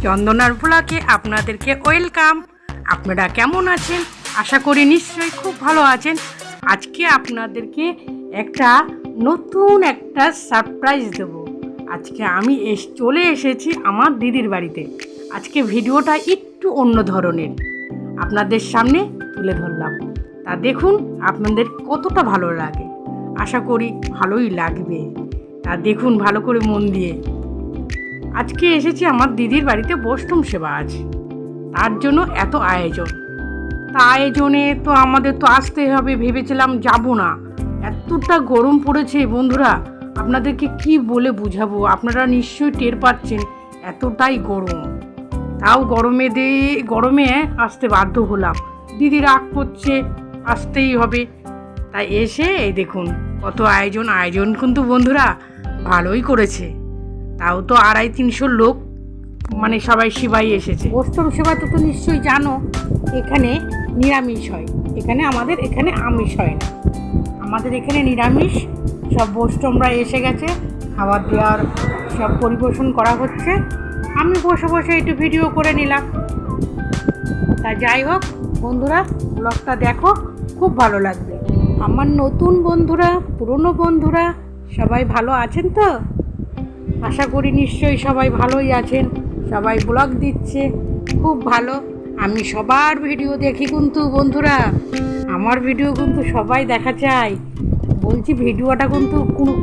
চন্দনার ব্লগে আপনাদেরকে ওয়েলকাম। আপনারা কেমন আছেন? আশা করি নিশ্চয়ই খুব ভালো আছেন। আজকে আপনাদেরকে নতুন একটা সারপ্রাইজ দেব। আজকে আমি চলে এসেছি আমার দিদির বাড়িতে। আজকে ভিডিওটা একটু অন্য ধরনের আপনাদের সামনে তুলে ধরলাম। তা দেখুন আপনাদের কতটা ভালো লাগে। আশা করি ভালোই লাগবে। তা দেখুন ভালো করে মন দিয়ে। আজকে এসেছি আমার দিদির বাড়িতে বৈষ্ণব সেবা আছে, তার জন্য এত আয়োজন। তা আয়োজনে তো আমাদের তো আসতে হবে, ভেবেছিলাম যাব না। এতটা গরম পড়েছে বন্ধুরা, আপনাদেরকে কি বলে বুঝাবো, আপনারা নিশ্চয়ই টের পাচ্ছেন এতটাই গরম। তাও গরমে আসতে বাধ্য হলাম। দিদি রাগ করছে, আসতেই হবে। তাই এসে এই দেখুন কত আয়োজন কিন্তু বন্ধুরা ভালোই করেছে। তাও তো 250-300 লোক, মানে সবাই সেবাই এসেছে। বৈষ্ণব সেবা তো নিশ্চয়ই জানো, এখানে নিরামিষ হয়। আমাদের এখানে আমিষ হয় না, আমাদের এখানে নিরামিষ। সব বৈষ্ণবরা এসে গেছে, খাবার দেওয়ার সব পরিবেশন করা হচ্ছে। আমি বসে বসে একটু ভিডিও করে নিলাম। তা যাই হোক বন্ধুরা, ব্লগটা দেখো, খুব ভালো লাগবে। আমার নতুন বন্ধুরা, পুরনো বন্ধুরা সবাই ভালো আছেন তো? আশা করি নিশ্চয়ই সবাই ভালোই আছেন। সবাই ব্লগ দিচ্ছে, খুব ভালো। আমি সবার ভিডিও দেখি কিন্তু বন্ধুরা, আমার ভিডিও কিন্তু সবাই দেখা চায়। বলছি ভিডিওটা কিন্তু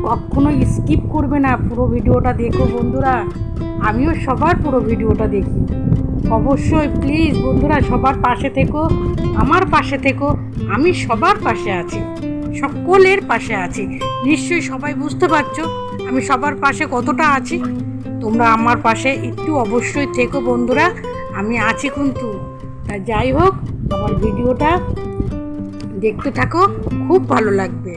কখনো স্কিপ করবে না, পুরো ভিডিওটা দেখো বন্ধুরা। আমিও সবার পুরো ভিডিওটা দেখি। অবশ্যই প্লিজ বন্ধুরা সবার পাশে থেকো, আমার পাশে থেকো। আমি সবার পাশে আছি, সকলের পাশে আছি। নিশ্চয়ই সবাই বুঝতে পারছো আমি সবার পাশে কতটা আছি। তোমরা আমার পাশে একটু অবশ্যই থেকো বন্ধুরা, আমি আছি কিন্তু। তা যাই হোক, আমার ভিডিওটা দেখতে থাকো, খুব ভালো লাগবে।